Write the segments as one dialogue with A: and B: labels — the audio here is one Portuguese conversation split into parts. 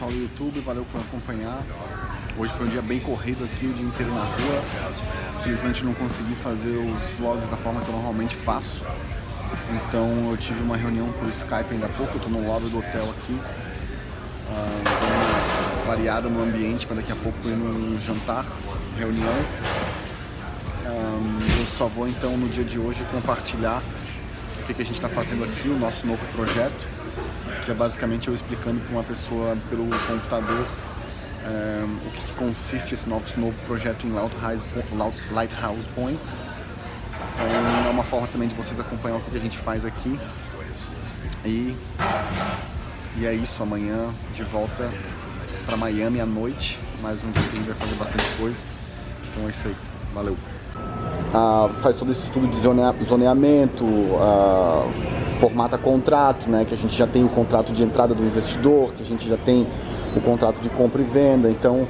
A: pessoal do YouTube, valeu por acompanhar. Hoje foi um dia bem corrido aqui, o dia inteiro na rua. Infelizmente não consegui fazer os vlogs da forma que eu normalmente faço. Então eu tive uma reunião por Skype ainda há pouco, eu estou no lobby do hotel aqui. Dei uma variada no ambiente para daqui a pouco ir num jantar, reunião. Eu só vou então no dia de hoje compartilhar o que a gente está fazendo aqui, o nosso novo projeto, que é basicamente eu explicando para uma pessoa pelo computador o que consiste esse novo projeto em Lighthouse Point. Então é uma forma também de vocês acompanhar o que a gente faz aqui. E é isso, amanhã de volta para Miami à noite, mais um dia que a gente vai fazer bastante coisa. Então é isso aí, valeu! Faz todo esse estudo de zoneamento, formata contrato, né, que a gente já tem o contrato de entrada do investidor, que a gente já tem o contrato de compra e venda, então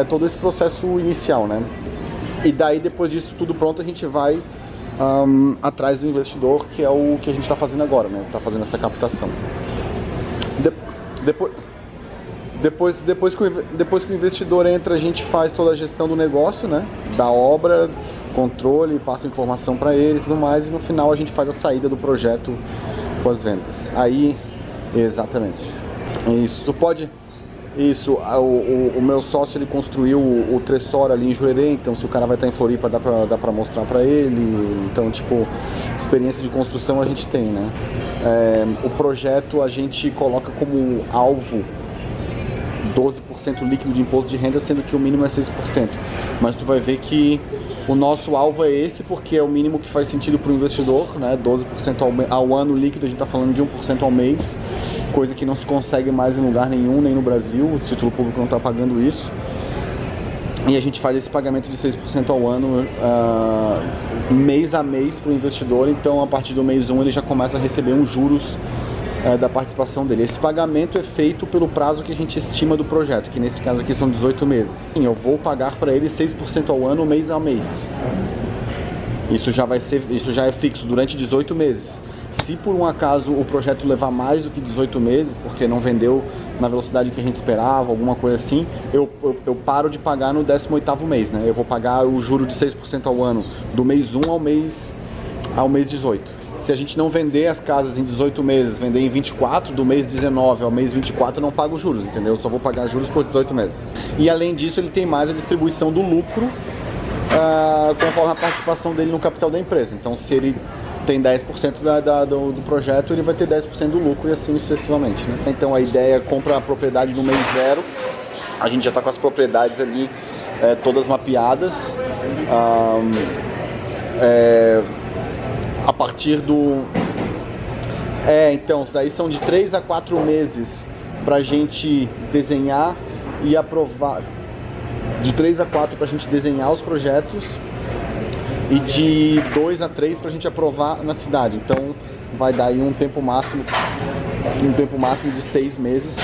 A: todo esse processo inicial, né? E daí depois disso tudo pronto a gente vai atrás do investidor, que é o que a gente está fazendo agora, né? Está fazendo essa captação. Depois que o investidor entra, a gente faz toda a gestão do negócio, né? Da obra, controle, passa informação para ele e tudo mais, e no final a gente faz a saída do projeto com as vendas. Aí, exatamente. Isso, tu pode... Isso, o meu sócio, ele construiu o Tresor ali em Juerê, então se o cara vai estar em Floripa dá pra mostrar pra ele. Então, tipo, experiência de construção a gente tem, né? O projeto a gente coloca como alvo 12% líquido de imposto de renda, sendo que o mínimo é 6%. Mas tu vai ver que o nosso alvo é esse, porque é o mínimo que faz sentido para o investidor, né? 12% ao ano líquido, a gente está falando de 1% ao mês, coisa que não se consegue mais em lugar nenhum, nem no Brasil, o título público não está pagando isso. E a gente faz esse pagamento de 6% ao ano, mês a mês para o investidor, então a partir do mês 1 ele já começa a receber uns juros da participação dele. Esse pagamento é feito pelo prazo que a gente estima do projeto, que nesse caso aqui são 18 meses. Sim, eu vou pagar para ele 6% ao ano, mês a mês. Isso já é fixo durante 18 meses. Se por um acaso o projeto levar mais do que 18 meses, porque não vendeu na velocidade que a gente esperava, alguma coisa assim, eu paro de pagar no 18º mês, né? Eu vou pagar o juro de 6% ao ano do mês 1 ao mês 18. Se a gente não vender as casas em 18 meses, vender em 24, do mês 19 ao mês 24, eu não pago juros, entendeu? Eu só vou pagar juros por 18 meses. E além disso, ele tem mais a distribuição do lucro conforme a participação dele no capital da empresa. Então, se ele tem 10% do projeto, ele vai ter 10% do lucro e assim sucessivamente, né? Então, a ideia é comprar a propriedade no mês 0. A gente já está com as propriedades ali todas mapeadas. A partir do... então, daí são de 3 a 4 meses pra gente desenhar e aprovar. De 3 a 4 pra gente desenhar os projetos e de 2 a 3 pra gente aprovar na cidade. Então, vai dar aí um tempo máximo de 6 meses,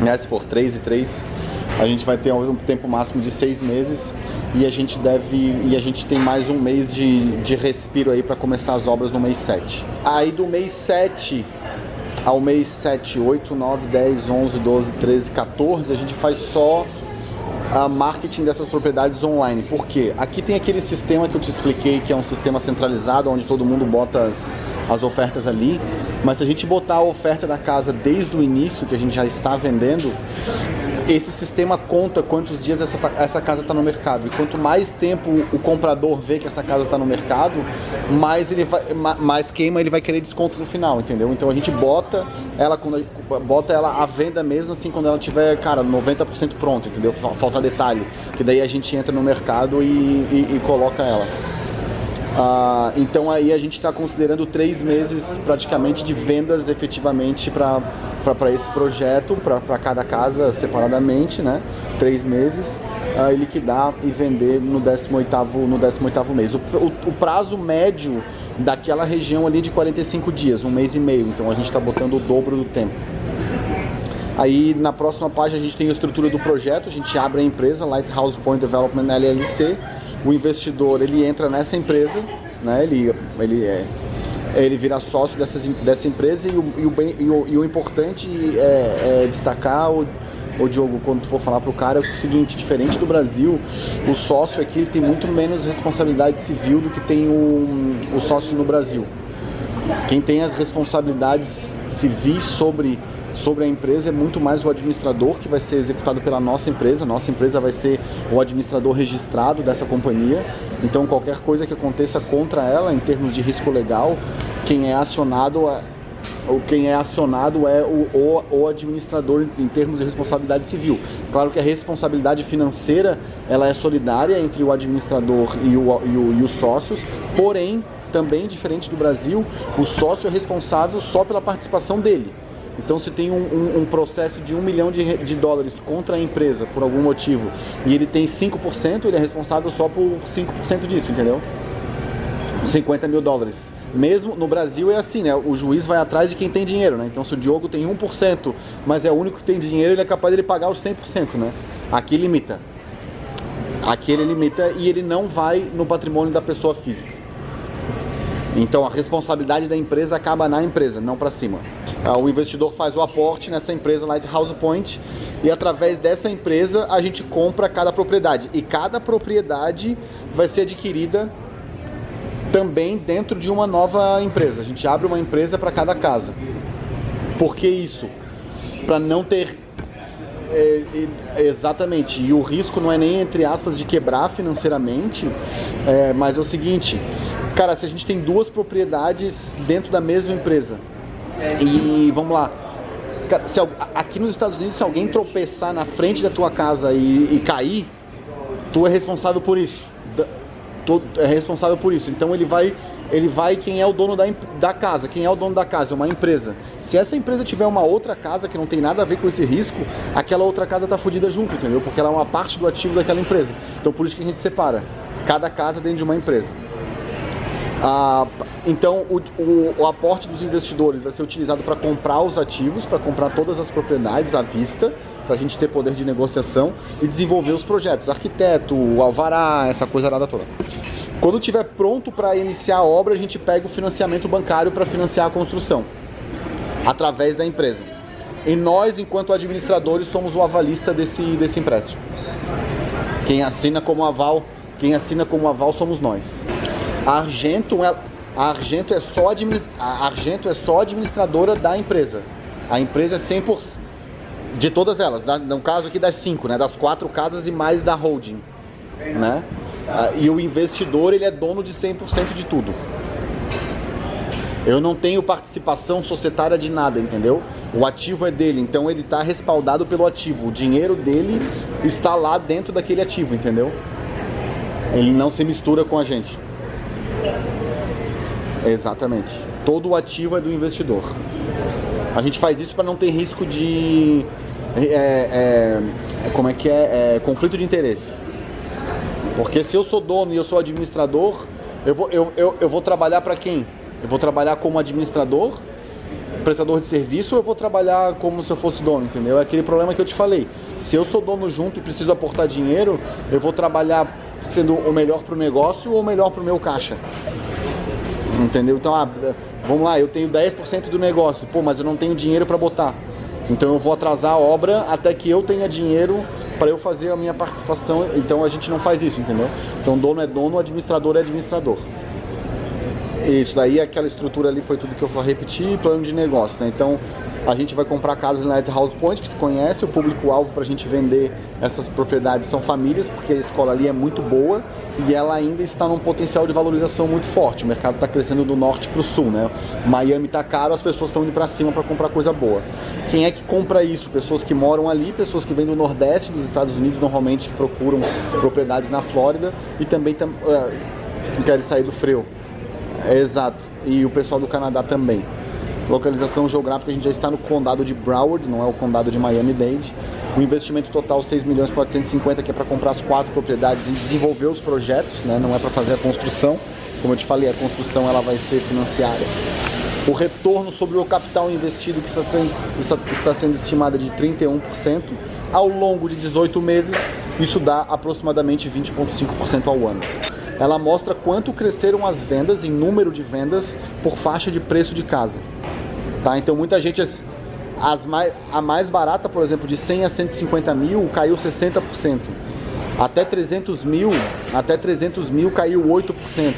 A: né? Se for 3 e 3, a gente vai ter um tempo máximo de 6 meses. E a gente tem mais um mês de respiro aí para começar as obras no mês 7. Aí do mês 7 ao mês 7, 8, 9, 10, 11, 12, 13, 14, a gente faz só a marketing dessas propriedades online. Por quê? Aqui tem aquele sistema que eu te expliquei, que é um sistema centralizado, onde todo mundo bota as ofertas ali. Mas se a gente botar a oferta da casa desde o início, que a gente já está vendendo, esse sistema conta quantos dias essa casa está no mercado. E quanto mais tempo o comprador vê que essa casa está no mercado, mais queima, ele vai querer desconto no final, entendeu? Então a gente bota ela à venda mesmo assim quando ela tiver, cara, 90% pronta, entendeu? Falta detalhe, que daí a gente entra no mercado e coloca ela. Então aí a gente está considerando 3 meses praticamente de vendas efetivamente para esse projeto, para cada casa separadamente, né? 3 meses, liquidar e vender no 18º mês. O prazo médio daquela região ali de 45 dias, um mês e meio, então a gente está botando o dobro do tempo. Aí na próxima página a gente tem a estrutura do projeto, a gente abre a empresa Lighthouse Point Development LLC. O investidor, ele entra nessa empresa, né? Ele vira sócio dessa empresa e o importante é destacar ô Diogo, quando tu for falar pro cara, é o seguinte, diferente do Brasil, o sócio aqui ele tem muito menos responsabilidade civil do que tem o sócio no Brasil. Quem tem as responsabilidades civis sobre a empresa é muito mais o administrador, que vai ser executado pela nossa empresa vai ser o administrador registrado dessa companhia, então qualquer coisa que aconteça contra ela, em termos de risco legal, quem é acionado é o administrador em termos de responsabilidade civil. Claro que a responsabilidade financeira ela é solidária entre o administrador e os sócios, porém, também diferente do Brasil, o sócio é responsável só pela participação dele. Então, se tem um processo de $1 milhão contra a empresa, por algum motivo, e ele tem 5%, ele é responsável só por 5% disso, entendeu? $50 mil. Mesmo no Brasil é assim, né? O juiz vai atrás de quem tem dinheiro, né? Então, se o Diogo tem 1%, mas é o único que tem dinheiro, ele é capaz de pagar os 100%, né? Aqui limita. Aqui ele limita e ele não vai no patrimônio da pessoa física. Então, a responsabilidade da empresa acaba na empresa, não para cima. O investidor faz o aporte nessa empresa Lighthouse Point e através dessa empresa a gente compra cada propriedade. E cada propriedade vai ser adquirida também dentro de uma nova empresa. A gente abre uma empresa para cada casa. Por que isso? Para não ter... exatamente. E o risco não é nem, entre aspas, de quebrar financeiramente, mas é o seguinte... Cara, se a gente tem duas propriedades dentro da mesma empresa e vamos lá, cara, aqui nos Estados Unidos, se alguém tropeçar na frente da tua casa e cair, tu é responsável por isso. Então ele vai quem é o dono da casa. Quem é o dono da casa? É uma empresa. Se essa empresa tiver uma outra casa que não tem nada a ver com esse risco, aquela outra casa tá fodida junto, entendeu? Porque ela é uma parte do ativo daquela empresa. Então por isso que a gente separa cada casa dentro de uma empresa. Então o aporte dos investidores vai ser utilizado para comprar os ativos, para comprar todas as propriedades à vista, para a gente ter poder de negociação e desenvolver os projetos, arquiteto, o alvará, essa coisa arada toda. Quando estiver pronto para iniciar a obra, a gente pega o financiamento bancário para financiar a construção, através da empresa. E nós, enquanto administradores, somos o avalista desse empréstimo. Quem assina como aval somos nós. A Argento é só administradora da empresa. A empresa é 100% de todas elas, no caso aqui das 5, né, das 4 casas e mais da holding, né? E o investidor, ele é dono de 100% de tudo. Eu não tenho participação societária de nada, entendeu? O ativo é dele, então ele está respaldado pelo ativo. O dinheiro dele está lá dentro daquele ativo, entendeu? Ele não se mistura com a gente. Exatamente. Todo o ativo é do investidor. A gente faz isso para não ter risco de conflito de interesse. Porque se eu sou dono e eu sou administrador, eu vou trabalhar para quem? Eu vou trabalhar como administrador, prestador de serviço, ou eu vou trabalhar como se eu fosse dono, entendeu? É aquele problema que eu te falei. Se eu sou dono junto e preciso aportar dinheiro, eu vou trabalhar sendo o melhor para o negócio ou o melhor para o meu caixa. Entendeu? Então, vamos lá, eu tenho 10% do negócio, mas eu não tenho dinheiro para botar. Então eu vou atrasar a obra até que eu tenha dinheiro para eu fazer a minha participação. Então a gente não faz isso, entendeu? Então dono é dono, administrador é administrador. Isso daí, aquela estrutura ali foi tudo que eu vou repetir, plano de negócio, né? Então a gente vai comprar casas na Lighthouse Point, que tu conhece, o público-alvo para a gente vender essas propriedades são famílias, porque a escola ali é muito boa e ela ainda está num potencial de valorização muito forte. O mercado está crescendo do norte para o sul, né? Miami está caro, as pessoas estão indo para cima para comprar coisa boa. Quem é que compra isso? Pessoas que moram ali, pessoas que vêm do nordeste dos Estados Unidos, normalmente que procuram propriedades na Flórida e também querem sair do frio. Exato. E o pessoal do Canadá também. Localização geográfica, a gente já está no condado de Broward, não é o condado de Miami-Dade. O investimento total 6.450.000, que é para comprar as 4 propriedades e desenvolver os projetos, né? Não é para fazer a construção. Como eu te falei, a construção ela vai ser financiada. O retorno sobre o capital investido, que está sendo estimado de 31%, ao longo de 18 meses, isso dá aproximadamente 20,5% ao ano. Ela mostra quanto cresceram as vendas, em número de vendas, por faixa de preço de casa. Tá? Então muita gente A mais barata, por exemplo, de 100 a 150 mil, caiu 60%. Até 300 mil caiu 8%.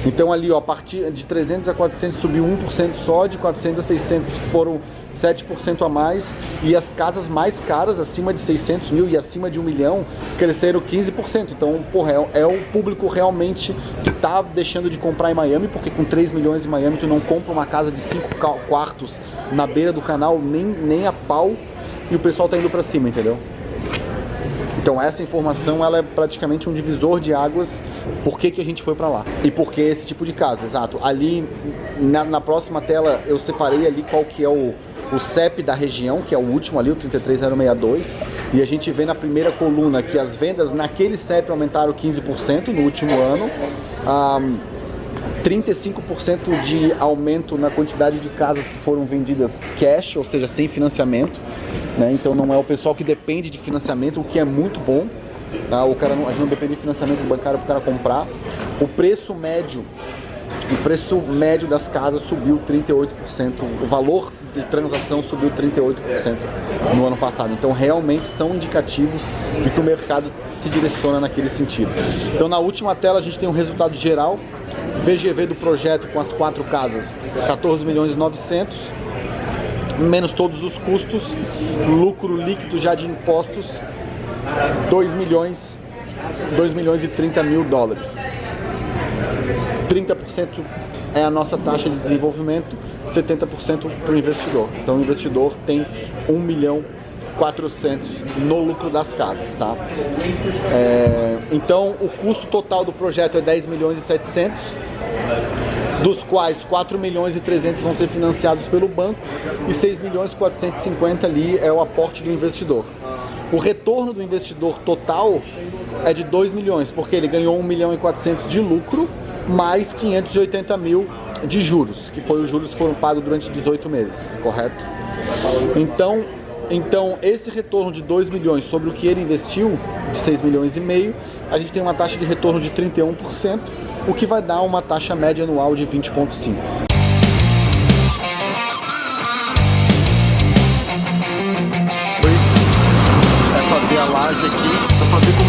A: Então ali, ó, a partir de 300 a 400 subiu 1% só, de 400 a 600 foram 7% a mais, e as casas mais caras, acima de 600 mil e acima de 1 milhão, cresceram 15%. Então, porra, é o público realmente que tá deixando de comprar em Miami, porque com 3 milhões em Miami tu não compra uma casa de 5 quartos na beira do canal, nem a pau, e o pessoal tá indo pra cima, entendeu? Então essa informação, ela é praticamente um divisor de águas. Por que a gente foi para lá e por que esse tipo de casa, exato. Ali na próxima tela eu separei ali qual que é o CEP da região, que é o último ali, o 33062, e a gente vê na primeira coluna que as vendas naquele CEP aumentaram 15% no último ano. 35% de aumento na quantidade de casas que foram vendidas cash, ou seja, sem financiamento, né? Então não é o pessoal que depende de financiamento, o que é muito bom, tá? A gente não depende de financiamento bancário para o cara comprar. O preço médio das casas subiu 38%, o valor de transação subiu 38% no ano passado. Então realmente são indicativos de que o mercado se direciona naquele sentido. Então na última tela a gente tem um resultado geral. VGV do projeto com as 4 casas, 14 milhões e 900, menos todos os custos, lucro líquido já de impostos, 2 milhões e 30 mil dólares. 30% é a nossa taxa de desenvolvimento, 70% para o investidor. Então o investidor tem 1 milhão 400 no lucro das casas, tá? Então o custo total do projeto é 10 milhões e 700, dos quais 4 milhões e 300 vão ser financiados pelo banco e 6 milhões e 450 ali é o aporte do investidor. O retorno do investidor total é de 2 milhões, porque ele ganhou 1 milhão e 400 de lucro, mais 580 mil de juros, que foi os juros que foram pagos durante 18 meses, correto? Então, esse retorno de 2 milhões sobre o que ele investiu, de 6 milhões e meio, a gente tem uma taxa de retorno de 31%, o que vai dar uma taxa média anual de 20,5%. Vai fazer a laje aqui, só fazer com